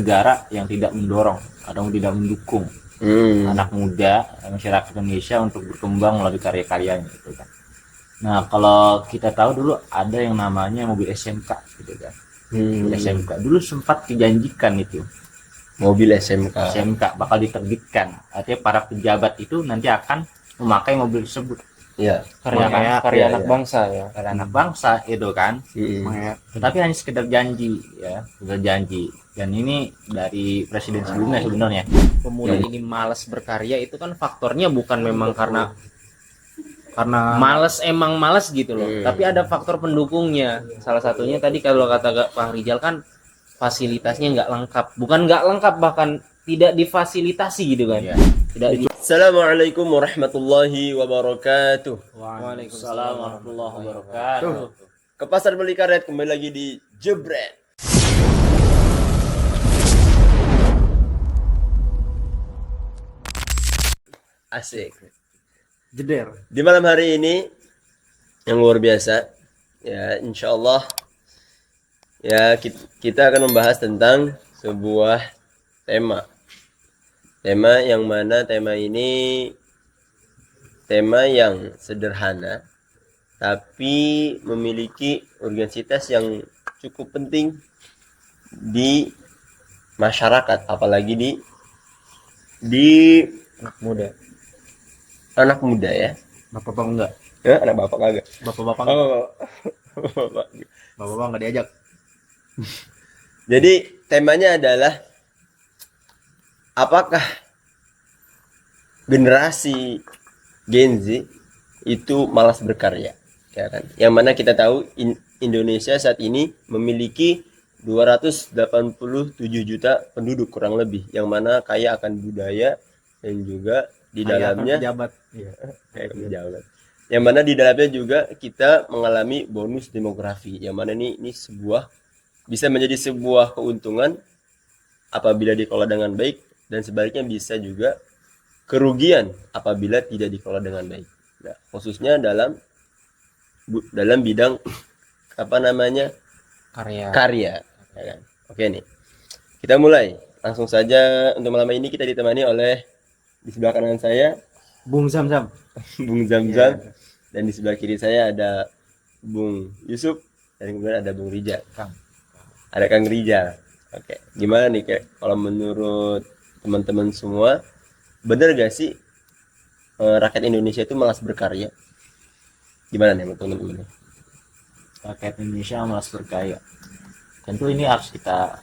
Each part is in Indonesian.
negara yang tidak mendorong atau tidak mendukung anak muda masyarakat Indonesia untuk berkembang melalui karya-karyanya gitu kan. Nah, kalau kita tahu dulu ada yang namanya mobil SMK gitu kan. Mobil SMK dulu sempat dijanjikan itu. Mobil SMK. SMK bakal diterbitkan. Artinya para pejabat itu nanti akan memakai mobil tersebut. Ya. Karya anak bangsa ya. Karya anak bangsa itu kan. Tetapi hanya sekedar janji ya, sekedar janji. Dan ini dari presiden sebelumnya sebenarnya. Pemuda ini malas berkarya itu kan faktornya bukan memang karena emang malas gitu loh. Tapi ada faktor pendukungnya. Salah satunya tadi kalau kata Pak Rijal kan fasilitasnya nggak lengkap. Bukan nggak lengkap, bahkan tidak difasilitasi gitu kan. Ya. Tidak Assalamualaikum warahmatullahi wabarakatuh. Waalaikumsalam warahmatullahi wabarakatuh. Ke pasar beli karet kembali lagi di Jebret. Asik. jeder. Di malam hari ini yang luar biasa, ya insya Allah ya kita akan membahas tentang sebuah tema yang mana tema ini tema yang sederhana tapi memiliki urgensitas yang cukup penting di masyarakat, apalagi di anak muda ya. Bapak enggak? Ya, anak bapak kagak. Bapak Bapak. enggak diajak. Jadi temanya adalah apakah generasi Gen Z itu malas berkarya, ya kan? Yang mana kita tahu Indonesia saat ini memiliki 287 juta penduduk kurang lebih, yang mana kaya akan budaya dan juga di dalamnya pejabat. Pejabat. Yang mana di dalamnya juga kita mengalami bonus demografi, yang mana ini sebuah bisa menjadi sebuah keuntungan apabila dikelola dengan baik, dan sebaliknya bisa juga kerugian apabila tidak dikelola dengan baik. Nah, khususnya dalam bidang karya, ya kan? Oke nih, kita mulai langsung saja. Untuk malam ini kita ditemani oleh, di sebelah kanan saya Bung Zamzam. Bung Zamzam, dan di sebelah kiri saya ada Bung Yusuf, dan kemudian ada Bung Rijal. Ada Kang Rijal. Oke, gimana nih kalau menurut teman-teman semua, bener gak sih rakyat Indonesia itu malas berkarya? Gimana nih menurut teman-teman? Rakyat Indonesia malas berkarya. Tentu ini harus kita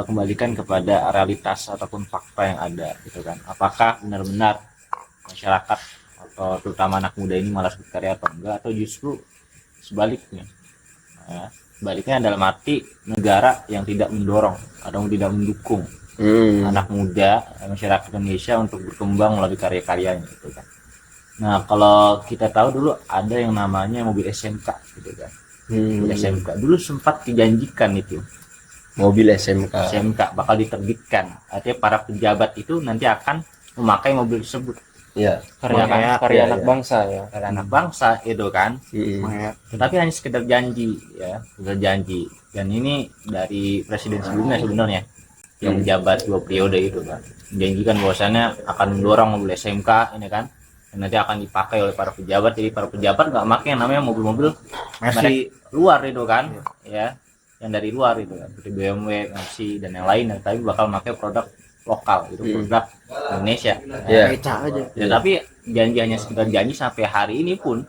kembalikan kepada realitas ataupun fakta yang ada gitu kan. Apakah benar-benar masyarakat atau terutama anak muda ini malas berkarya atau enggak, atau justru sebaliknya. Ya, sebaliknya dalam arti negara yang tidak mendorong atau tidak mendukung anak muda masyarakat Indonesia untuk berkembang melalui karya-karyanya gitu kan. Nah, kalau kita tahu dulu ada yang namanya mobil SMK gitu kan. Mobil SMK dulu sempat dijanjikan itu. Mobil SMK bakal diterbitkan. Artinya para pejabat itu nanti akan memakai mobil tersebut. Ya. Karya anak bangsa ya. Karya anak bangsa itu kan. Tetapi hanya sekedar janji ya, sekedar janji. Dan ini dari presiden sebelumnya sebenarnya, yang menjabat 2 periode itu kan, menjanjikan bahwasannya akan mendorong mobil SMK ini kan, dan nanti akan dipakai oleh para pejabat. Jadi para pejabat nggak pakai yang namanya mobil-mobil merek luar itu kan, ya, yang dari luar itu kan, seperti BMW, Mercy dan yang lain, tapi bakal pakai produk lokal, itu produk Indonesia. Ya. Ya, tapi janji hanya sekedar janji sampai hari ini pun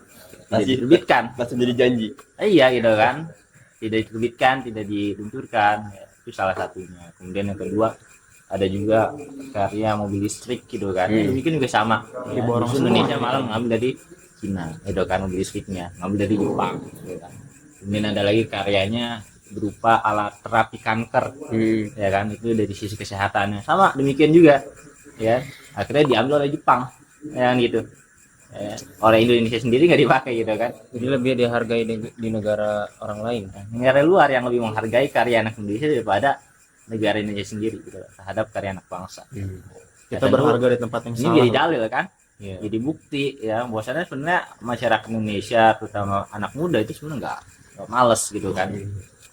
tidak diterbitkan. Masih jadi janji. Iya gitu kan, tidak diterbitkan, tidak diluncurkan. Ya, itu salah satunya. Kemudian yang kedua ada juga karya mobil listrik gitu kan. Itu bikin juga sama. Ya, di Indonesia malah ngambil dari Cina, itu kan mobil listriknya, ngambil dari Jepang. Gitu kan. Kemudian ada lagi karyanya berupa alat terapi kanker, ya kan, itu dari sisi kesehatannya sama demikian juga, ya, akhirnya diambil oleh Jepang, ya kan gitu. Oleh Indonesia sendiri nggak dipakai gitu kan. Jadi lebih dihargai di negara orang lain. Negara luar yang lebih menghargai karya anak Indonesia daripada negara Indonesia sendiri gitu, terhadap karya anak bangsa. Kita berharga di tempat yang ini salah. jadi dalil kan, jadi bukti ya bahwasannya sebenarnya masyarakat Indonesia terutama anak muda itu sebenarnya nggak males gitu kan.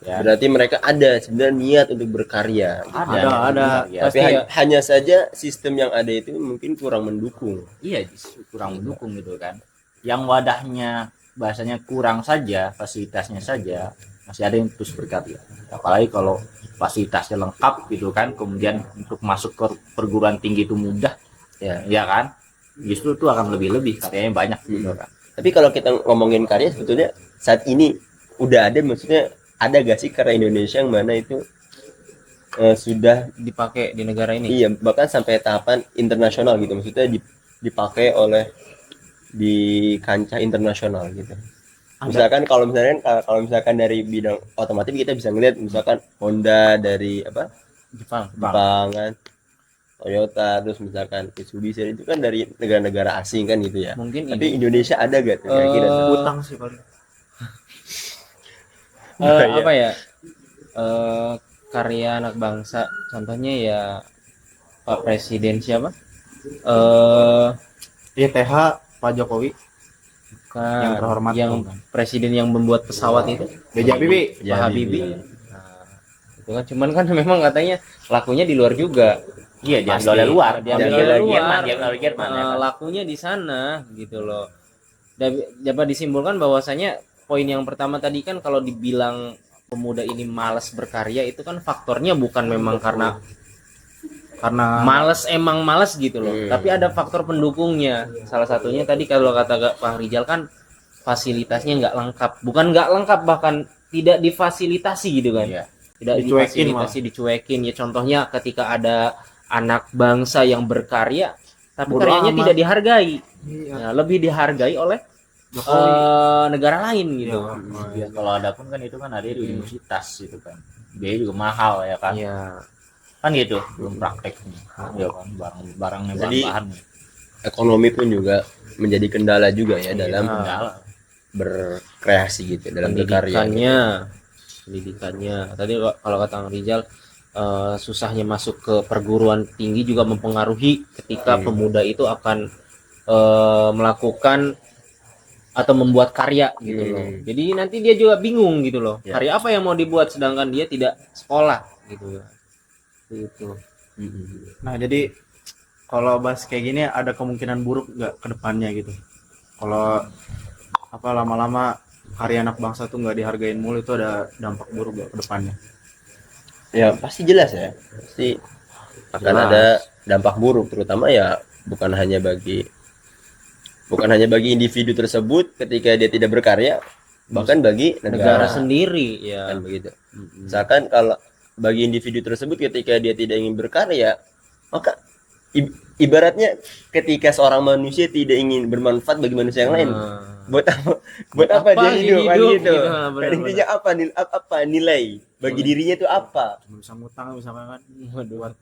ya. Berarti mereka ada sebenarnya niat untuk berkarya. Ada. Ya. Tapi Pasti ya. hanya saja sistem yang ada itu mungkin kurang mendukung. Iya, justru kurang mendukung gitu kan. Yang wadahnya bahasanya kurang saja, fasilitasnya saja masih ada yang terus berkarya. Apalagi kalau fasilitasnya lengkap gitu kan, kemudian untuk masuk ke perguruan tinggi itu mudah, ya kan? Justru itu akan lebih karyanya banyak gitu kan. Tapi kalau kita ngomongin karya sebetulnya saat ini udah ada, maksudnya ada gak sih karya Indonesia yang mana itu sudah Dipakai di negara ini. iya bahkan sampai tahapan internasional gitu, maksudnya dipakai oleh di kancah internasional gitu. Misalkan kalau misalkan dari bidang otomotif kita bisa ngeliat misalkan Honda dari apa Jepang. Jepang kan, Toyota, terus misalkan Mitsubishi itu kan dari negara-negara asing kan gitu ya. Mungkin Tapi ini. Indonesia ada gak tuh kira-kira tuh? Utang sih paling. Apa ya? Karya anak bangsa. Contohnya ya Pak Presiden siapa? ITH Pak Jokowi, Bukan. Yang terhormat yang bukan. presiden yang membuat pesawat itu. B.J. Habibie. Pak Habibie. Nah, itu kan cuman kan memang katanya lakunya di luar juga. Iya, Pasti. diambil dari luar. Diambil Diambil dari dari luar. Jerman, diambil dari Jerman, ya kan? Lakunya di sana gitu loh. Dapat disimpulkan bahwasanya poin yang pertama tadi kan kalau dibilang pemuda ini malas berkarya itu kan faktornya bukan memang karena emang malas gitu loh. Tapi ada faktor pendukungnya. Salah satunya tadi kalau kata Pak Rizal kan fasilitasnya nggak lengkap. Bukan nggak lengkap, bahkan tidak difasilitasi gitu kan. Iya. Tidak Dicuekin difasilitasi, dicuekin. Ya contohnya ketika ada anak bangsa yang berkarya tapi Bodo karyanya amat. tidak dihargai. Iya. Ya, lebih dihargai oleh Jokowi. negara lain gitu. Ya, kalau ada pun kan itu kan ada di universitas gitu kan. Biaya juga mahal ya kan. Iya. Kan gitu, belum praktek nih. Ya kan, barang-barangnya, Jadi, bahan-bahan. Ekonomi pun juga menjadi kendala juga ya dalam Kendala. berkreasi gitu, dalam berkarya. Pendidikannya. Tadi kalau kata Kang Rizal susahnya masuk ke perguruan tinggi juga mempengaruhi ketika pemuda itu akan melakukan atau membuat karya gitu loh. Jadi nanti dia juga bingung gitu loh. Ya. Karya apa yang mau dibuat sedangkan dia tidak sekolah gitu. Gitu. Nah, jadi kalau bahas kayak gini ada kemungkinan buruk nggak ke depannya gitu. Kalau apa lama-lama karya anak bangsa tuh nggak dihargain mulu, itu ada dampak buruk nggak ke depannya? Ya pasti jelas ya, pasti akan Jelas. ada dampak buruk, terutama ya bukan hanya bagi individu tersebut ketika dia tidak berkarya, bahkan bagi Negara negara sendiri ya. kan begitu. Misalkan kalau bagi individu tersebut ketika dia tidak ingin berkarya, maka ibaratnya ketika seorang manusia tidak ingin bermanfaat bagi manusia yang lain, buat apa dia hidup kan gitu. benar-benar. Kan intinya apa nilai bagi dirinya itu apa, Cuma bisa ngutang, bisa kan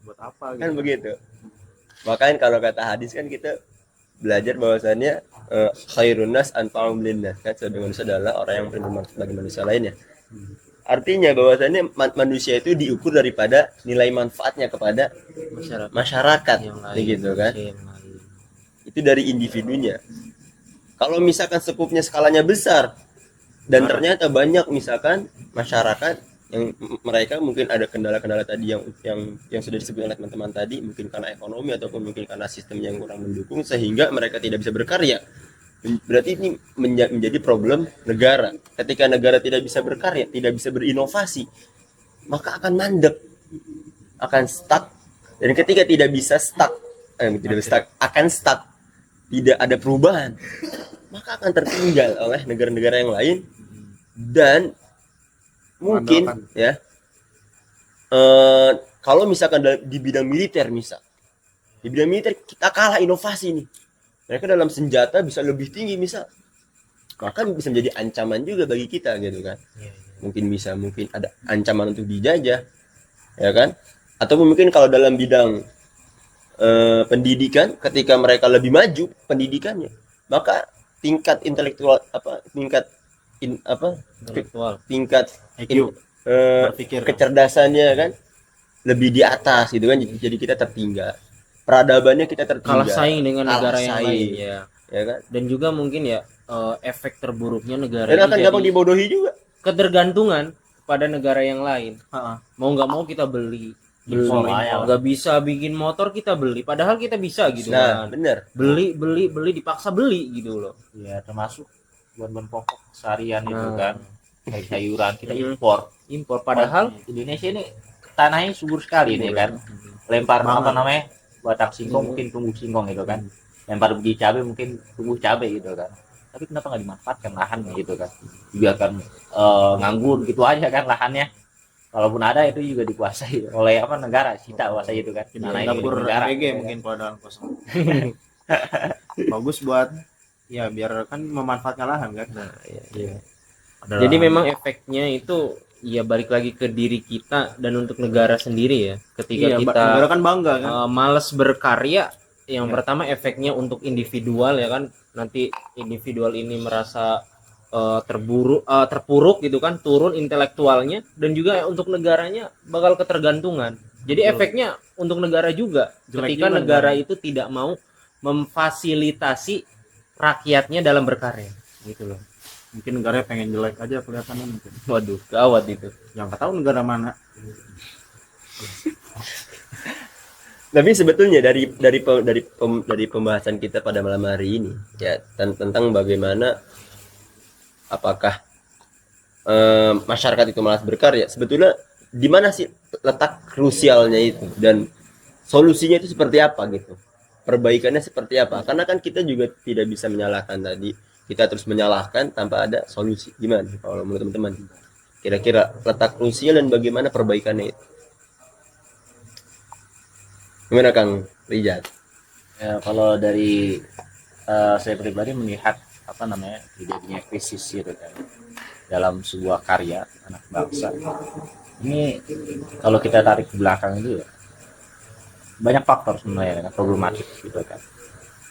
buat apa gitu. kan begitu. Bahkan kalau kata hadis kan kita belajar bahwasannya khairun nas anfa'uhum linnas, kan sebagai manusia adalah orang yang bermanfaat bagi manusia lainnya. Artinya bahwasannya manusia itu diukur daripada nilai manfaatnya kepada masyarakat yang lain, gitu kan. yang lain. Itu dari individunya. Kalau misalkan skupnya skalanya besar dan ternyata banyak misalkan masyarakat yang mereka mungkin ada kendala-kendala tadi yang sudah disebut oleh teman-teman tadi, mungkin karena ekonomi ataupun mungkin karena sistem yang kurang mendukung sehingga mereka tidak bisa berkarya. Berarti ini menjadi problem negara. Ketika negara tidak bisa berkarya, tidak bisa berinovasi, maka akan mandek, akan stuck. Dan ketika tidak bisa akan stuck, tidak ada perubahan, maka akan tertinggal oleh negara-negara yang lain. Dan mungkin ya kalau misalkan di bidang militer di bidang militer kita kalah inovasi nih, mereka dalam senjata bisa lebih tinggi misal, maka bisa menjadi ancaman juga bagi kita gitu kan. Mungkin ada ancaman untuk dijajah ya kan, ataupun mungkin kalau dalam bidang pendidikan ketika mereka lebih maju pendidikannya, maka tingkat intelektual tingkat IQ, berpikir. kecerdasannya kan lebih di atas gitu kan, jadi kita tertinggal, peradabannya kita tertinggal, Kalah saing dengan Kalah negara yang saing. lain ya. Ya kan, Dan juga mungkin ya efek terburuknya negara dan ini akan jadi gampang dibodohi juga. ketergantungan kepada negara yang lain. Heeh. Mau nggak mau kita beli Impor lah ya. nggak bisa bikin motor kita beli, padahal kita bisa gitu Nah, kan. bener. Beli dipaksa beli gitu loh. Ya termasuk bahan-bahan pokok seharian itu Nah. kan, kayak sayuran kita impor. Padahal Indonesia ini tanahnya subur sekali nih kan, lempar apa namanya batang singkong mungkin tumbuh singkong gitu kan, lempar biji cabai mungkin tumbuh cabai gitu kan, tapi kenapa nggak dimanfaatkan lahannya gitu kan, dibiarkan nganggur gitu aja kan lahannya, kalaupun ada itu juga dikuasai oleh apa negara, kita kuasai itu kan, tanah itu dapur negara MBG mungkin kalau dalam kosong. Bagus buat ya biar kan memanfaatkan lahan kan. nah, ya. Iya. Jadi memang efeknya itu ya balik lagi ke diri kita dan untuk negara sendiri ya. Ketika iya, kita negara kan bangga kan. malas berkarya, yang Ya. pertama efeknya untuk individual ya kan. Nanti individual ini merasa terpuruk gitu kan, turun intelektualnya, dan juga untuk negaranya bakal ketergantungan. Jadi Betul. efeknya untuk negara juga Jelek ketika juga negara negara. itu tidak mau memfasilitasi rakyatnya dalam berkarya gitu loh. Mungkin negaranya pengen jelek aja kelihatannya mungkin. Waduh, gawat itu. Yang nggak tahu negara mana. Tapi sebetulnya dari pembahasan kita pada malam hari ini ya tentang bagaimana apakah masyarakat itu malas berkarya, sebetulnya di mana sih letak krusialnya itu dan solusinya itu seperti apa gitu, perbaikannya seperti apa, karena kan kita juga tidak bisa menyalahkan tadi, kita terus menyalahkan tanpa ada solusi. Gimana kalau menurut teman-teman kira-kira letak krusial dan bagaimana perbaikannya itu? Gimana Kang Rijal? Ya, kalau dari saya pribadi melihat apa namanya terjadinya krisis gitu kan dalam sebuah karya anak bangsa ini, kalau kita tarik ke belakang itu ya, banyak faktor sebenarnya kan, problematik gitu kan,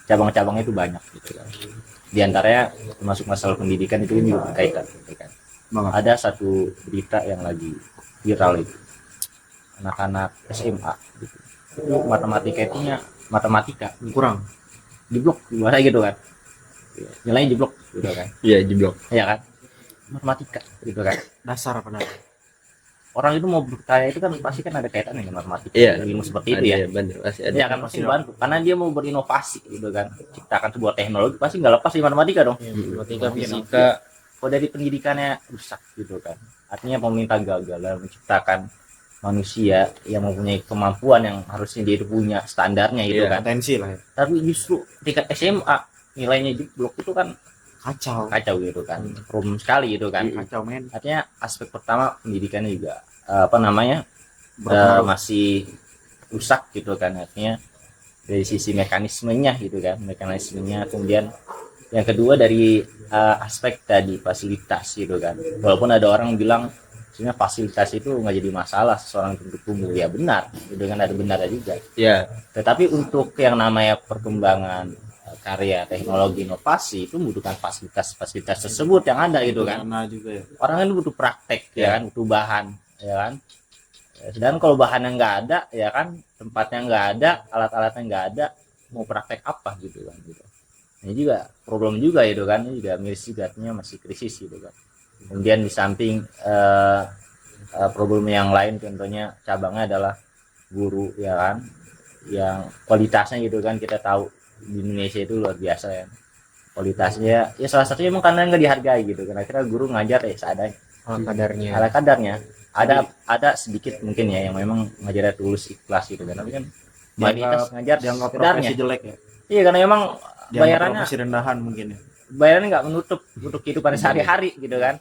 cabang-cabangnya itu banyak gitu kan, di antaranya termasuk masalah pendidikan itu juga berkaitan gitu kan. Ada satu berita yang lagi viral itu, anak-anak SMA gitu, itu matematika Kurang. jeblok bahasa gitu kan, nilainya jeblok gitu kan, Iya, jeblok. ya kan, matematika gitu kan. Dasar padahal. Orang itu mau berkarya itu kan pasti kan ada kaitan dengan matematika, Iya. ilmu seperti itu Ada, ya. benar, pasti ada. Iya kan, pasti bantu karena dia mau berinovasi gitu kan, ciptakan sebuah teknologi, pasti nggak lepas dari matematika dong. Matematika, Mungkin, fisika, Kalau dari pendidikannya rusak gitu kan, artinya pemerintah gagal dalam menciptakan manusia yang mempunyai kemampuan yang harusnya dia itu punya standarnya gitu Iya. kan. Potensi lah ya. Tapi justru tingkat SMA nilainya jeblok itu kan Kacau. kacau gitu kan, problem sekali gitu kan. Kacau men. Artinya aspek pertama pendidikannya juga apa namanya Berpengaruh. masih rusak gitu kan, artinya dari sisi mekanismenya gitu kan, mekanismenya. Kemudian yang kedua dari aspek tadi fasilitas gitu kan, walaupun ada orang bilang sebenarnya fasilitas itu nggak jadi masalah seseorang untuk tumbuh, ya benar gitu kan, ada benarnya juga. Ya, Tetapi untuk yang namanya perkembangan karya teknologi inovasi itu membutuhkan fasilitas tersebut yang ada gitu kan. Dana juga ya. Orang kan butuh praktek ya kan, butuh bahan ya kan. Sedangkan kalau bahannya nggak ada ya kan, tempatnya nggak ada, alat-alatnya nggak ada, mau praktek apa gitu kan gitu. Ini juga problem juga itu kan, ini juga miris juga, artinya masih krisis gitu kan. Kemudian di samping problem yang lain, contohnya cabangnya adalah guru ya kan, yang kualitasnya gitu kan, kita tahu di Indonesia itu luar biasa ya kualitasnya, ya salah satunya emang karena nggak dihargai gitu kan, akhirnya guru ngajar ya seadanya, ala kadarnya. ala kadarnya. Ada sedikit mungkin ya yang memang ngajarnya tulus ikhlas gitu kan, tapi kan mayoritas ngajar Dianggap sekedarnya. profesi jelek ya. Iya, karena memang Dianggap bayarannya profesi rendahan mungkin ya. nggak menutup untuk kehidupan sehari-hari gitu kan.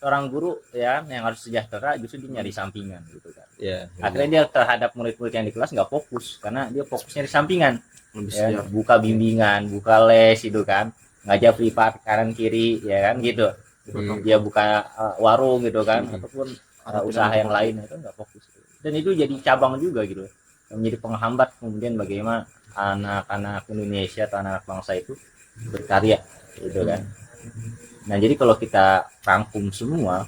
Seorang guru ya yang harus sejahtera justru dia nyari sampingan gitu kan. ya. Akhirnya dia terhadap murid-murid yang di kelas nggak fokus karena dia fokusnya di sampingan. Lebih Ya, sejarah. buka bimbingan, buka les itu kan, ngajar privat kanan kiri ya kan gitu. Dia buka warung gitu kan, ataupun usaha yang lain itu nggak fokus. Dan itu jadi cabang juga gitu, yang menjadi penghambat kemudian bagaimana anak-anak Indonesia atau anak bangsa itu berkarya gitu kan. Nah jadi kalau kita rangkum semua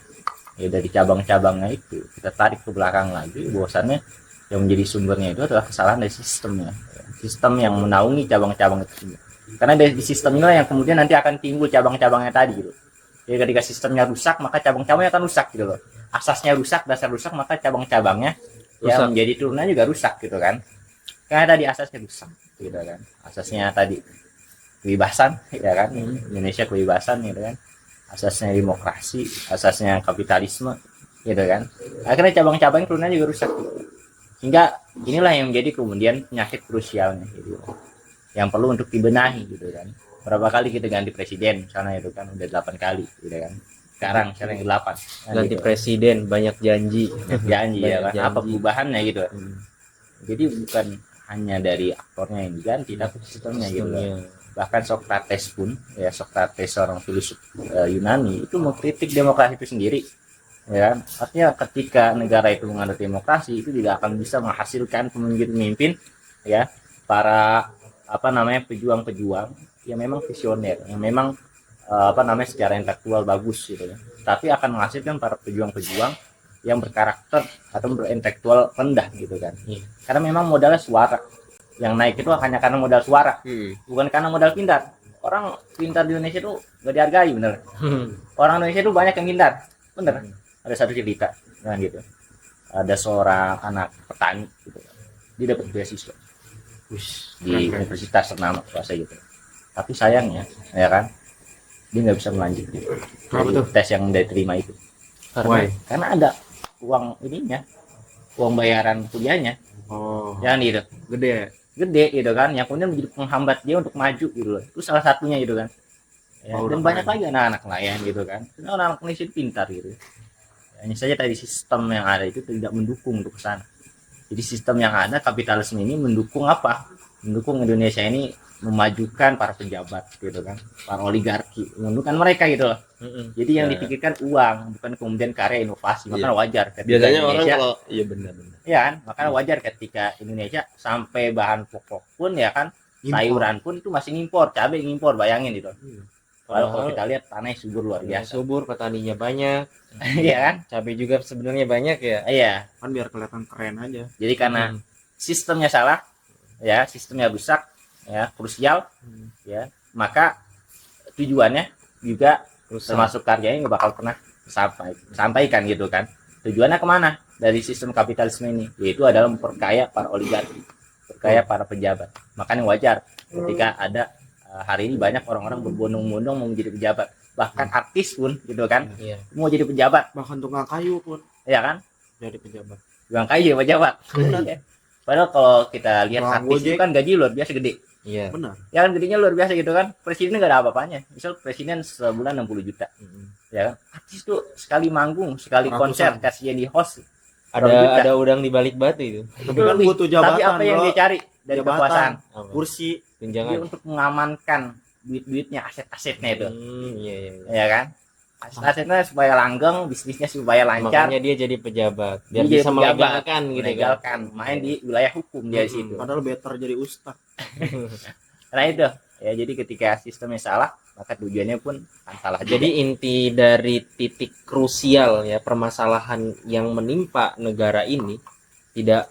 ya dari cabang-cabangnya itu, kita tarik ke belakang lagi, bahwasannya yang menjadi sumbernya itu adalah kesalahan dari sistemnya, sistem yang menaungi cabang-cabang itu. Karena dari sistem inilah yang kemudian nanti akan timbul cabang-cabangnya tadi gitu. Jadi ketika sistemnya rusak, maka cabang-cabangnya akan rusak gitu loh. Asasnya rusak, dasar rusak, maka cabang-cabangnya ya Rusak. menjadi turunan juga rusak gitu kan. Karena tadi asasnya rusak gitu kan. Asasnya tadi kebebasan ya kan. Indonesia kebebasan gitu kan. Asasnya demokrasi, asasnya kapitalisme gitu kan. Akhirnya cabang-cabang turunannya juga rusak gitu. Sehingga inilah yang menjadi kemudian penyakit krusialnya gitu. Yang perlu untuk dibenahi gitu kan. Berapa kali kita ganti presiden sana itu kan udah 8 kali gitu kan. Sekarang yang 8 Ganti presiden, banyak janji. janji ya Banyak kan. Apa janji. perubahannya gitu. Jadi bukan hanya dari aktornya yang diganti tapi sistemnya gitu loh. Sistemnya. Bahkan Socrates pun ya Socrates seorang filsuf Yunani itu mengkritik demokrasi itu sendiri ya kan? Artinya ketika negara itu menganut demokrasi itu tidak akan bisa menghasilkan pemimpin-pemimpin ya para pejuang-pejuang yang memang visioner yang memang secara intelektual bagus gitu ya, tapi akan menghasilkan para pejuang-pejuang yang berkarakter atau berintelektual rendah gitu kan. Karena memang modalnya suara yang naik itu hanya karena modal suara, bukan karena modal pintar. Orang pintar di Indonesia itu gak dihargai bener. Orang Indonesia itu banyak yang pintar bener. Ada satu cerita kan gitu, ada seorang anak petani gitu, dia dapat beasiswa di universitas ternama kuasa gitu, tapi sayangnya ya kan dia nggak bisa melanjutkan Kenapa tuh? tes yang dia terima itu Why? karena ada uang ininya, uang bayaran kuliahnya Oh, yang gitu gede. gede gitu kan, yang kemudian menjadi penghambat dia untuk maju gitu loh. Itu salah satunya gitu kan ya, Oh, dan udah banyak keren. lagi anak-anak lain gitu kan. Karena anak-anak Indonesia itu pintar gitu, hanya saja tadi sistem yang ada itu tidak mendukung untuk ke sana. Jadi sistem yang ada kapitalisme ini mendukung apa? Mendukung Indonesia ini memajukan para pejabat gitu kan, para oligarki, mendukung mereka gitu loh. Jadi yang Nah. dipikirkan uang, bukan kemudian karya inovasi. Makanya wajar ketika Biasanya orang Indonesia, kalau iya benar-benar. ya kan, makanya wajar ketika Indonesia sampai bahan pokok pun ya kan, sayuran pun itu masih ngimpor, cabai ngimpor, bayangin gitu. Kalau kita lihat tanahnya subur luar biasa, Subur, petaninya banyak, ya kan? cabai juga sebenarnya banyak ya. Iya. Kan biar kelihatan keren aja. Jadi karena sistemnya salah, ya sistemnya rusak, ya krusial, ya maka tujuannya juga termasuk karyanya nggak bakal pernah sampaikan gitu kan. Tujuannya kemana dari sistem kapitalisme ini? Yaitu adalah memperkaya para oligarki, memperkaya para pejabat. Makanya wajar ketika ada hari ini banyak orang-orang berbondong-bondong mau menjadi pejabat, bahkan artis pun gitu kan Iya. mau jadi pejabat, Bahkan tukang kayu pun ya kan? jadi pejabat. Tukang kayu jadi pejabat. Ya. Padahal kalau kita lihat Tukang artis itu gojek. kan gaji luar biasa gede. Iya. Benar. Ya kan gedenya luar biasa gitu kan. Presiden nggak ada apa-apanya. Misal presiden sebulan 60 juta. Ya kan. Artis tuh sekali manggung, sekali konser, Ratusan. kasih di host. Ada udang di balik batu itu. Tapi kan butuh jabatan, Tapi apa yang bro. dia cari dari Jabatan. kekuasaan? Apa? Kursi. Dia Tunjangan. untuk mengamankan duit-duitnya, aset-asetnya itu. Iya, iya, iya. Ya kan. Aset-asetnya supaya langgeng, bisnisnya supaya lancar. Makanya dia jadi pejabat biar Dia bisa jadi pejabat, melegalkan gitu kan. melegalkan, main di wilayah hukum dia di situ. Padahal better jadi ustaz. Karena itu ya, jadi ketika sistemnya salah maka tujuannya pun akan salah juga. Jadi inti dari titik krusial ya permasalahan yang menimpa negara ini tidak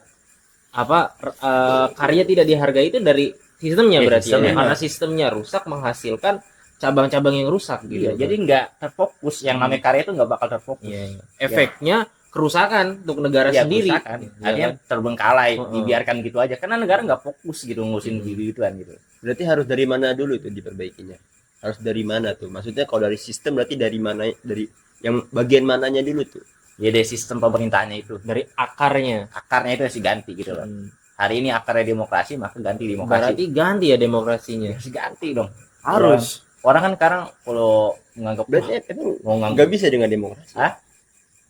karya tidak dihargai itu dari sistemnya Ya, berarti sistemnya. ya. Karena sistemnya rusak menghasilkan cabang-cabang yang rusak gitu. Iya, jadi nggak terfokus, yang namanya karya itu nggak bakal terfokus. Iya, iya. Efeknya kerusakan untuk negara Iya, sendiri. kerusakan. Ya Artinya kan? terbengkalai, Heeh. dibiarkan gitu aja karena negara nggak fokus gitu ngurusin gitu-gituan gitu. Berarti harus dari mana dulu itu diperbaikinya? Harus dari mana tuh? Maksudnya kalau dari sistem berarti dari mana, dari yang bagian mananya dulu tuh? Ya dari sistem pemerintahannya itu, Dari akarnya. akarnya itu harus diganti gitu loh. Hari ini akarnya demokrasi, maka ganti Berarti demokrasi. ganti ya demokrasinya. Harus ganti dong. Harus. Orang kan sekarang kalau menganggap Berarti emang mau nganggap nggak bisa dengan demokrasi.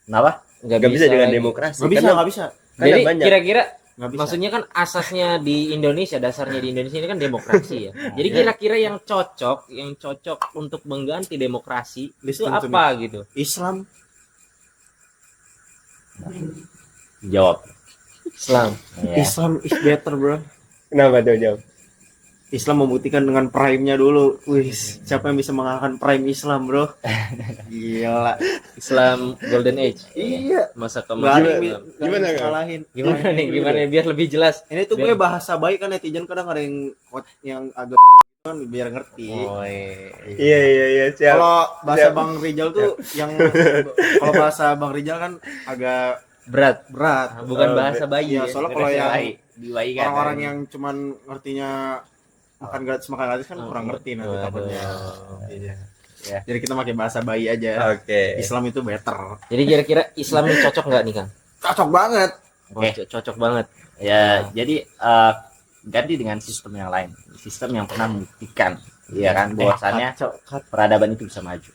kenapa? Nggak bisa dengan lagi. demokrasi. Nggak bisa, Karena- nggak bisa. karena Jadi banyak. kira-kira Nggak bisa. maksudnya kan asasnya di Indonesia, dasarnya di Indonesia ini kan demokrasi ya. Jadi kira-kira yang cocok untuk mengganti demokrasi itu Listen to apa gitu? Islam. Jawab. Islam. Ya. Islam is better, bro. Kenapa tuh jawab? Islam membuktikan dengan prime-nya dulu. Wih, siapa yang bisa mengalahkan prime Islam, bro? Gila. Islam Golden Age. Iya. Masa Nggak ada kemarin. yang Gimana, gimana Kak? ngalahin. Gimana nih? Gimana biar lebih jelas? Ini tuh gue bahasa baik kan, netizen kadang ada yang agak kan biar ngerti. Oh, Iya siap. Kalau bahasa Siap. Bang Rijal tuh yang kalau bahasa Bang Rijal kan agak berat, berat. bukan Oh, bahasa bayi. Iya, Ya. soalnya kalau yang Diwai kan orang-orang yang cuman ngertinya makan gratis kan kurang ngerti nanti Waduh. takutnya. Iya. ya. Jadi kita pakai bahasa bayi aja. Oke. Islam itu better. Jadi kira-kira Islam ini cocok nggak nih Kang? Cocok banget. Oke. Cocok banget. Ya, jadi ganti dengan sistem yang lain, sistem yang pernah membuktikan, ya kan, bahwasannya peradaban itu bisa maju,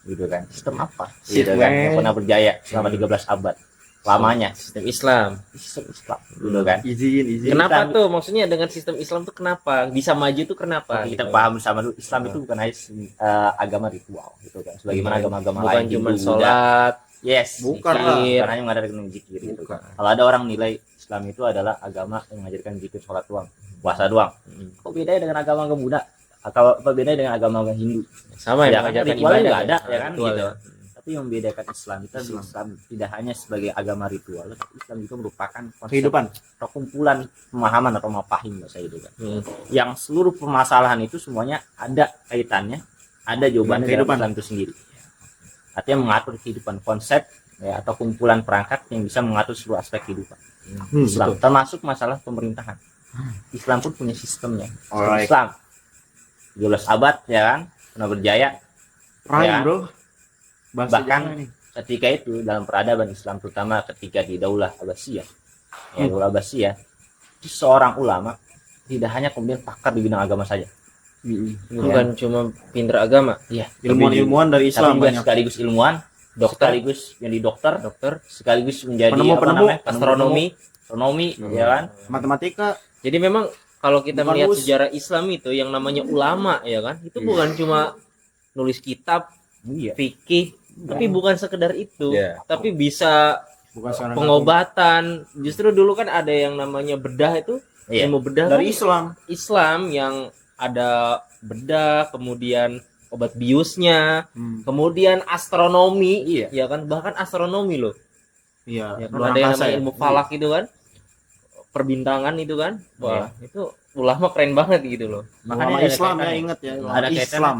gitu kan. Sistem apa? Gitu kan, yang pernah berjaya selama 13 abad lamanya, Sistem Islam. sistem Islam, gitu kan. Izin. Kenapa Islam- tuh? Maksudnya dengan sistem Islam tuh kenapa bisa maju tuh kenapa? Kita gitu? paham bersama dulu, Islam itu bukan hanya agama ritual, gitu kan. Sebagaimana agama-agama Bukan lain, cuma Hindu, Buddha. sholat, Yes, Bukan zikir, lah. bukan hanya mengadakan zikir, gitu kan. Kalau ada orang nilai Islam itu adalah agama yang mengajarkan zikir, sholat doang, puasa doang. Kok bedanya dengan agama Buddha? Apa bedanya dengan agama Hindu? sama Ya, yang mengajarkan ritualnya ibadah nggak ada, kan? ya kan, Ritual gitu. ya. Tapi yang membedakan Islam itu Islam tidak hanya sebagai agama ritual, tapi Islam juga merupakan konsep Kehidupan. atau kumpulan pemahaman atau mafahim bahasa itu kan. Hmm. Yang seluruh permasalahan itu semuanya ada kaitannya, ada jawabannya dalam Kehidupan. Islam itu sendiri. Artinya mengatur kehidupan, konsep ya, atau kumpulan perangkat yang bisa mengatur seluruh aspek kehidupan Islam, termasuk masalah pemerintahan. Islam pun punya sistemnya. Sistem Alright. Islam 12 abad ya kan, pernah berjaya. Prime, Ya. bro. Bahasa Bahkan Jawa nih. ketika itu dalam peradaban Islam, terutama ketika di Daulah Abbasiyah, ya, Daulah Abbasiyah, itu seorang ulama tidak hanya kemudian pakar di bidang agama saja, Bukan cuma pinter agama, iya, Ilmuwan-ilmuwan dari tapi Islam juga banyak. sekaligus ilmuwan, dokter, sekaligus menjadi dokter, dokter, sekaligus menjadi Penemu-penemu, astronomi. astronomi, ya kan? Matematika. Jadi memang kalau kita Bukan melihat us. sejarah Islam itu yang namanya ulama ya kan, itu bukan cuma nulis kitab, Iya. fikih, tapi bukan sekedar itu, Iya. tapi bisa Bukan seorang pengobatan. Justru dulu kan ada yang namanya bedah itu, Iya. ilmu bedah dari kan Islam. Islam yang ada bedah, kemudian obat biusnya, kemudian astronomi, Iya. ya kan, bahkan astronomi loh. Iya, Ya kan luar ada yang angkasa namanya ya. ilmu falak itu kan, perbintangan itu kan, wah itu ulama keren banget gitu loh. Makanya Ulama ada Islam ya, kaitannya. ingat ya. Ada Ulama kaitannya. Islam.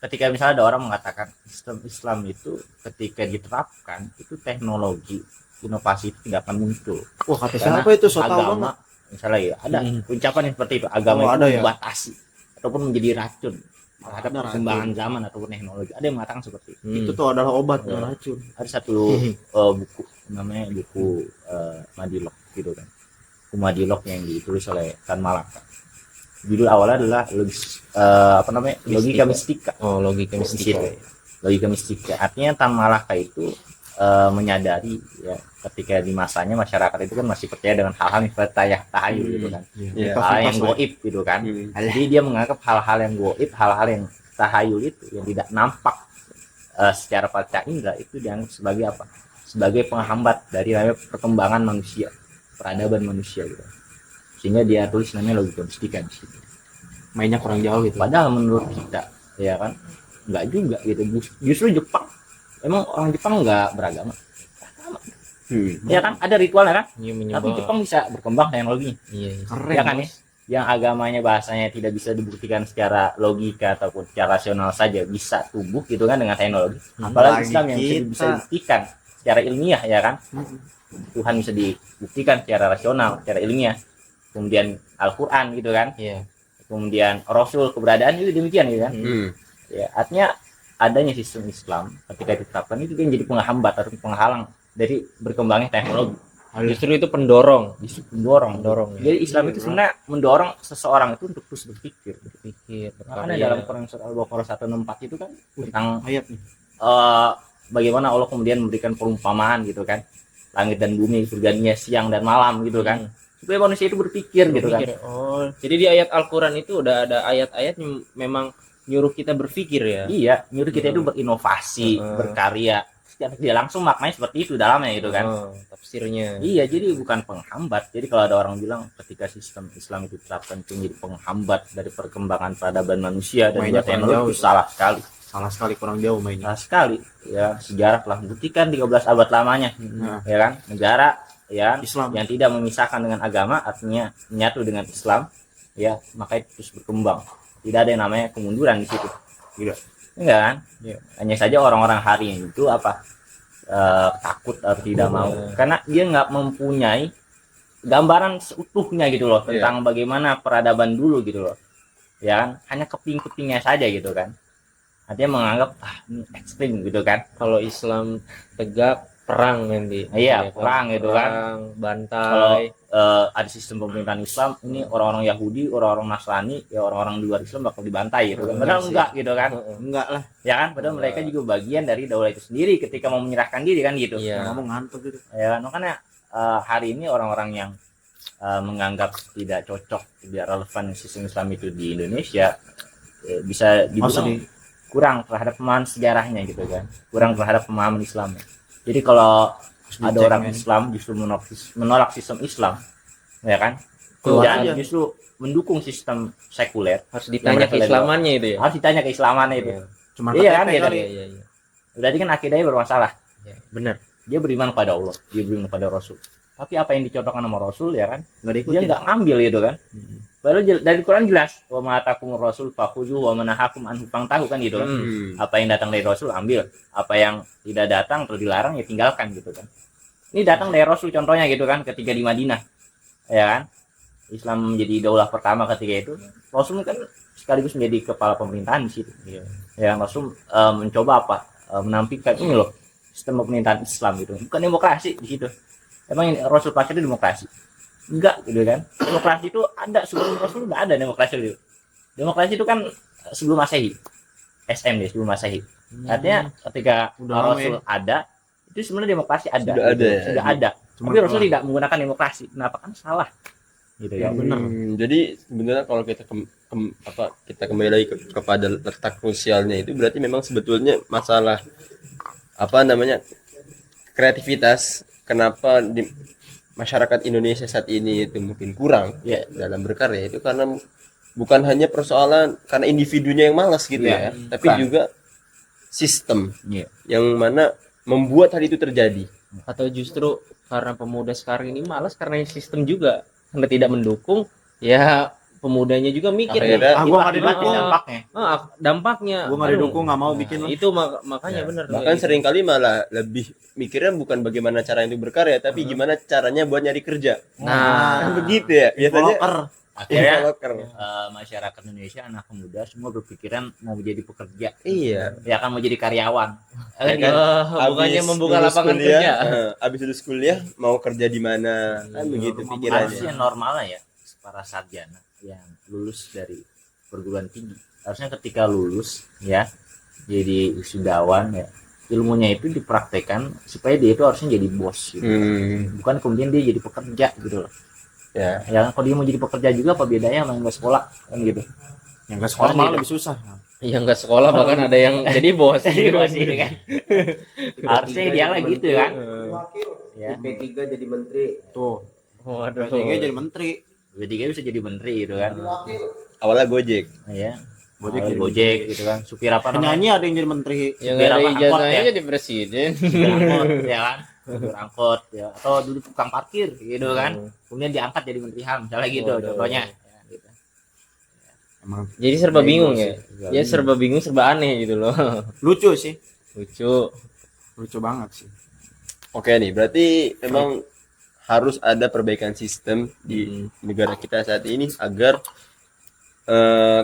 Ketika misalnya ada orang mengatakan sistem Islam itu ketika diterapkan itu teknologi inovasi itu tidak akan muncul. Wah, kata Karena siapa itu? So tahu banget. agama misalnya ya ada ucapan yang seperti itu, agama Oh, itu ada ya? membatasi ataupun menjadi racun terhadap Ada perkembangan zaman ataupun teknologi. Ada yang mengatakan seperti itu. Itu tuh adalah obat Ya. racun. Ada satu buku namanya buku Madilog gitu kan. Buku Madilog yang ditulis oleh Tan Malaka. Judul awalnya adalah logika mistika. Oh, logika mistika. Logika mistika. Artinya Tan Malaka itu menyadari ya ketika di masanya masyarakat itu kan masih percaya dengan hal-hal yang tahayul gitu kan. Iya. Hal yang goib gitu kan. Jadi dia menganggap hal-hal yang goib, hal-hal yang tahayul itu yang tidak nampak secara panca indera itu dianggap sebagai apa? Sebagai penghambat dari namanya perkembangan manusia, peradaban manusia gitu. Sehingga dia tulis namanya logika mistika di situ. Mainnya kurang jauh gitu. Padahal menurut kita, ya kan, nggak juga gitu. Justru Jepang, emang orang Jepang nggak beragama. Ya kan, ada ritualnya kan, Iya, tapi menyembah. Jepang bisa berkembang teknologinya. Iya. Keren. Ya kan ya, yang agamanya bahasanya tidak bisa dibuktikan secara logika ataupun secara rasional saja bisa tumbuh gitu kan dengan teknologi. Apalagi Apalagi Islam yang bisa kita. dibuktikan secara ilmiah ya kan. Tuhan bisa dibuktikan secara rasional, secara ilmiah. Kemudian Al-Quran gitu kan. Iya. Kemudian Rasul keberadaan itu demikian gitu kan. Ya, artinya adanya sistem Islam ketika ditetapkan itu kan jadi penghambat atau penghalang dari berkembangnya teknologi. Justru itu pendorong. Justru mendorong. Mendorong, ya. Jadi Islam itu sebenarnya mendorong seseorang itu untuk terus berpikir. Pikir, Makanya berkarya. dalam Quran surat Al-Baqarah 164 itu kan tentang Ayat nih. bagaimana Allah kemudian memberikan perumpamaan gitu kan. Langit dan bumi, surganya siang dan malam gitu kan. Supaya manusia itu berpikir gitu kan. Berpikir. Oh, jadi di ayat Al-Quran itu udah ada ayat-ayat yang memang nyuruh kita berpikir ya. Iya, nyuruh kita itu berinovasi, berkarya. Secara tidak langsung maknanya seperti itu dalamnya gitu kan. Oh, tafsirnya. Iya, jadi bukan penghambat. Jadi kalau ada orang bilang ketika sistem Islam itu diterapkan itu menjadi penghambat dari perkembangan peradaban manusia dan Mainnya juga kurang teknologi, jauh. itu salah sekali. Salah sekali kurang jauh mainnya. Salah sekali. Ya, sejarah telah membuktikan 13 abad lamanya. Nah, Ya kan? Negara ya Islam. yang tidak memisahkan dengan agama artinya menyatu dengan Islam, ya, maka itu terus berkembang. tidak ada yang namanya kemunduran di situ. Tidak. Enggak kan? Iya. Hanya saja orang-orang hari ini itu apa? Takut atau tidak mau karena dia nggak mempunyai gambaran seutuhnya gitu loh tentang bagaimana peradaban dulu gitu loh, ya kan? Hanya keping-kepingnya saja gitu kan, artinya menganggap ini ekstrim gitu kan. Kalau Islam tegak perang nanti. Iya, perang gitu kan. Perang, bantai. Kalau ada sistem pemerintahan Islam, ini orang-orang Yahudi, orang-orang Nasrani, ya orang-orang di luar Islam bakal dibantai gitu kan. Padahal enggak gitu kan. Enggak lah. Ya kan, padahal mereka juga bagian dari daulah itu sendiri ketika mau menyerahkan diri kan gitu. Iya. Ngomong ngantuk gitu. Ya kan, makanya hari ini orang-orang yang menganggap tidak cocok, tidak relevan sistem Islam itu di Indonesia, bisa dibilang kurang terhadap pemahaman sejarahnya gitu kan, kurang terhadap pemahaman Islam. Jadi kalau ada orang Islam justru menolak sistem Islam, ya kan, dan justru mendukung sistem sekuler, Harus ditanya keislamannya itu ya. harus ditanya keislamannya itu. Cuma Iya kan, KTP gitu. kali. Iya. Berarti kan akidahnya bermasalah. Benar. Dia beriman pada Allah, dia beriman pada Rasul. Tapi apa yang dicontohkan sama Rasul ya kan, Enggak diikutin. dia nggak ngambil gitu kan. Padahal dari Quran jelas, wa ma atakumur rasul fakhuzuhu wa manahakum anhu fangtahu kan gitu kan. Apa yang datang dari Rasul ambil, apa yang tidak datang atau dilarang ya tinggalkan gitu kan. Ini datang dari Rasul contohnya gitu kan, ketika di Madinah, ya kan, Islam menjadi daulah pertama ketika itu. Rasul kan sekaligus menjadi kepala pemerintahan di situ. Ya, Rasul mencoba apa? Menampilkan ini loh sistem pemerintahan Islam gitu, bukan demokrasi di situ. Emang yang Rasul pakai itu demokrasi? Enggak gitu kan. Demokrasi itu ada sebelum Rasul, enggak ada demokrasi itu. Demokrasi itu kan sebelum Masehi. SM deh, sebelum Masehi. Artinya ketika Rasul ada, itu sebenarnya demokrasi ada. Sudah ada, ya? Sudah ada. Tapi Rasul tidak menggunakan demokrasi. Kenapa? Kan salah. Gitu ya. Benar. Jadi sebenarnya kalau kita kita kembali lagi kepada letak krusialnya itu berarti memang sebetulnya masalah kreativitas. Kenapa di masyarakat Indonesia saat ini itu mungkin kurang dalam berkarya itu karena bukan hanya persoalan karena individunya yang malas gitu ya, tapi juga sistem yang mana membuat hal itu terjadi. Atau justru karena pemuda sekarang ini malas karena sistem juga, karena tidak mendukung, ya pemudanya juga mikir Akhirnya, gua nggak didukung. dampaknya Gua nggak didukung, nggak mau bikin. itu makanya benar. Bahkan seringkali malah lebih mikirnya bukan bagaimana cara itu berkarya, tapi gimana caranya buat nyari kerja. Kan begitu ya biasanya. Akhirnya Developer. masyarakat Indonesia, anak muda semua berpikiran mau menjadi pekerja. Iya. Ya kan, mau jadi karyawan. Ya kan? Bukannya Habis membuka lulus lapangan kuliah, kerja. Habis lulus kuliah mau kerja di mana? Kan begitu pikirannya. Harusnya normalnya ya para sarjana yang lulus dari perguruan tinggi, harusnya ketika lulus ya jadi wisudawan ya, ilmunya itu dipraktekkan supaya dia itu harusnya jadi bos gitu. Bukan kemudian dia jadi pekerja gitu loh. Ya kalau dia mau jadi pekerja juga apa bedanya sama yang nggak sekolah kan gitu. Yang nggak sekolah malah lebih susah. Yang nggak sekolah bahkan ada yang jadi bos. Jadi bos gitu kan. Harusnya idealnya gitu kan. Ya. P3 jadi menteri. Tuh. Waduh. P3 jadi menteri. P3 bisa jadi menteri gitu kan. Awalnya Gojek. Iya. Gojek gitu kan. Supir apa namanya? Penyanyi ada yang jadi menteri. Yang Biar ada apa, ijazahnya angkot ya? jadi presiden. Supir angkot ya kan. Supir angkot ya, atau dulu tukang parkir gitu kan. Kemudian diangkat jadi menteri HAM misalnya gitu contohnya. Ya, gitu. Emang Jadi serba bingung ya. Ya serba bingung, serba aneh gitu loh. lucu sih. Lucu Banget sih. Oke nih, berarti memang harus ada perbaikan sistem di negara kita saat ini agar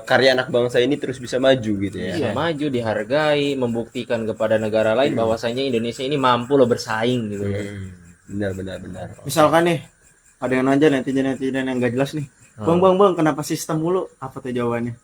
karya anak bangsa ini terus bisa maju gitu ya. Bisa maju, dihargai, membuktikan kepada negara lain bahwasanya Indonesia ini mampu loh bersaing gitu. Benar. Misalkan nih ada yang nanya netizen yang nggak jelas nih. Bang, kenapa sistem mulu? Apa tuh jawabannya?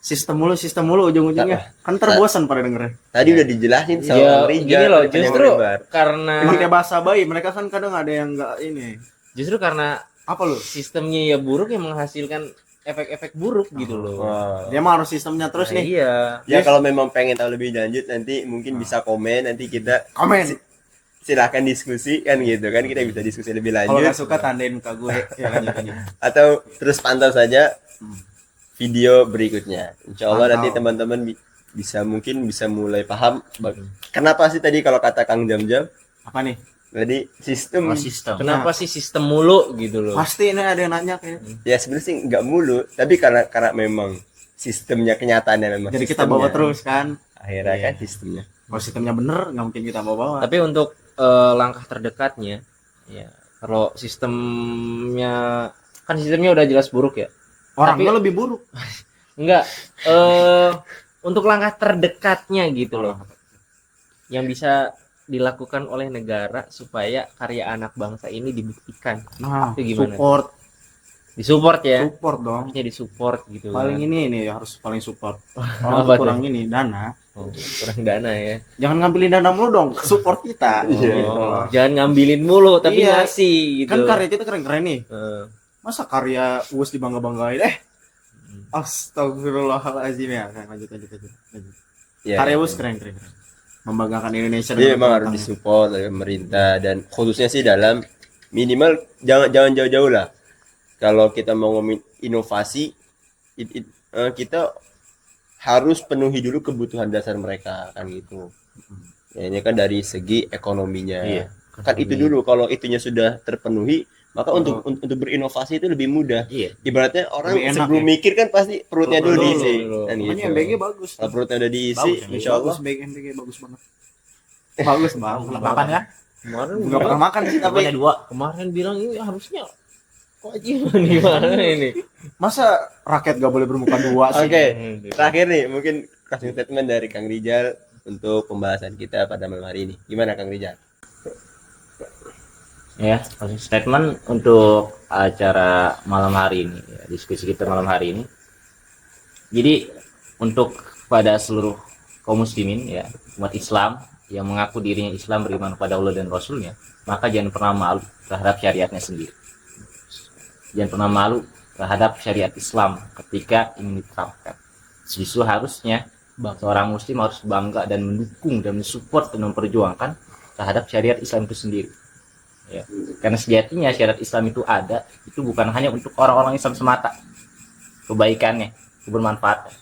Sistem mulu ujung-ujungnya. Kan terbosan pada dengernya. Tadi udah dijelasin sama Ya, Bang Rijal, gini loh, panjang justru lebar. karena Pakai bahasa bayi, mereka kan kadang ada yang nggak ini. justru karena Apa lu? sistemnya ya buruk yang menghasilkan efek-efek buruk gitu loh. Wah. Dia mah harus sistemnya terus Nah, nih. iya. Ya kalau memang pengen tahu lebih lanjut nanti mungkin bisa komen, nanti kita Komen. silahkan diskusi kan gitu kan, kita bisa diskusi lebih Kalau lanjut nggak suka tandain muka gue. Ya lanjut. atau terus pantau saja video berikutnya. Insya Allah nanti teman-teman bisa mulai paham kenapa sih tadi kalau kata Kang Jam-Jam Apa nih? tadi sistem. Sistem. Kenapa sih sistem mulu gitu loh? Pasti ini ada yang nanya kayak. Ya sebenarnya sih nggak mulu, tapi karena memang sistemnya, kenyataannya memang. Jadi kita sistemnya. bawa terus kan. Akhirnya Iya. kan sistemnya. Kalau sistemnya bener nggak mungkin kita bawa. Tapi untuk langkah terdekatnya, ya kalau sistemnya kan sistemnya udah jelas buruk ya. Orangnya lebih buruk. Enggak, untuk langkah terdekatnya gitu loh, yang bisa dilakukan oleh negara supaya karya anak bangsa ini dibuktikan, Nah, itu gimana? support ya, support dong. harusnya disupport gitu. Paling kan. ini harus paling support. Apa Orang tuh? kurang ini dana. Oh, kurang dana ya. Jangan ngambilin dana mulu dong, support kita. Oh, jangan ngambilin mulu tapi Iya. ngasih gitu. Kan karya kita keren-keren nih. Eh, Masa karya Uus dibangga-banggain? Astagfirullahaladzim ya. Nah, lanjut. Ya, Karya ya. Uus keren-keren. Membanggakan Indonesia. Jadi dengan memang harus tentang- disupport oleh pemerintah, dan khususnya sih dalam minimal jangan jauh-jauh lah. Kalau kita mau ngomongin inovasi, kita harus penuhi dulu kebutuhan dasar mereka kan gitu. Ya, ini kan dari segi ekonominya. Iya. Kan itu dulu, kalau itunya sudah terpenuhi, maka untuk berinovasi itu lebih mudah. iya. Ibaratnya orang Lebih enak, sebelum ya? mikir kan pasti perutnya dulu Dulu, diisi. dulu. Kan Makanya gitu. MBG bagus. Kalau perutnya udah diisi, Bagus, insya Allah. MBG bagus banget. Bagus banget. Makan kan? Kemarin Nggak pernah makan sih tapi Namanya 2. kemarin bilang ini harusnya kewajiban gimana ini? masa rakyat gak boleh bermuka dua sih? Oke, terakhir nih mungkin closing statement dari Kang Rijal untuk pembahasan kita pada malam hari ini. Gimana Kang Rijal? Ya, closing statement untuk acara malam hari ini, ya, diskusi kita malam hari ini. Jadi untuk pada seluruh kaum muslimin ya, umat Islam yang mengaku dirinya Islam, beriman kepada Allah dan Rasulnya, maka jangan pernah malu terhadap syariatnya sendiri. Jangan pernah malu terhadap syariat Islam ketika ingin diterapkan. Justru harusnya seorang muslim harus bangga dan mendukung dan mensupport dan memperjuangkan terhadap syariat Islam itu sendiri. Ya. Karena sejatinya syariat Islam itu ada, itu bukan hanya untuk orang-orang Islam semata kebaikannya, kebermanfaatan.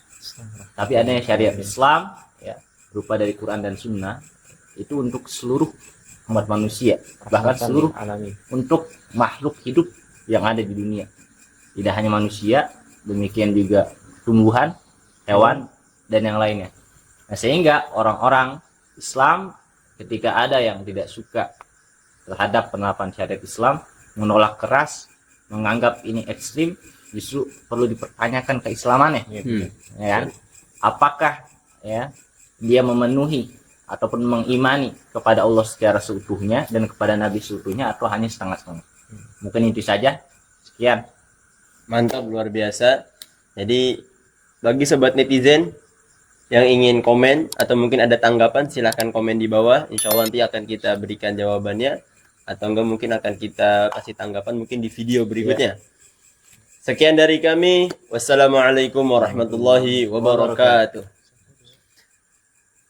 Tapi adanya syariat Islam ya, berupa dari Quran dan Sunnah, itu untuk seluruh umat manusia, bahkan seluruh alami. untuk makhluk hidup yang ada di dunia. Tidak hanya manusia, demikian juga tumbuhan, hewan, dan yang lainnya. Nah, sehingga orang-orang Islam ketika ada yang tidak suka terhadap penerapan syariat Islam, menolak keras, menganggap ini ekstrim, justru perlu dipertanyakan keislamannya. Ya kan? Apakah ya dia memenuhi ataupun mengimani kepada Allah secara seutuhnya dan kepada Nabi seutuhnya, atau hanya setengah-setengah. Mungkin itu saja. Sekian. Mantap, luar biasa. Jadi bagi sobat netizen yang ingin komen atau mungkin ada tanggapan, silahkan komen di bawah. Insya Allah nanti akan kita berikan jawabannya, atau enggak mungkin akan kita kasih tanggapan mungkin di video berikutnya. Sekian dari kami. Wassalamualaikum warahmatullahi wabarakatuh.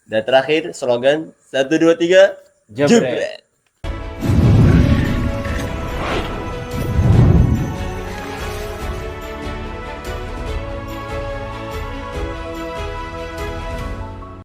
Dan terakhir slogan 1 2 3 Jebret. jebret.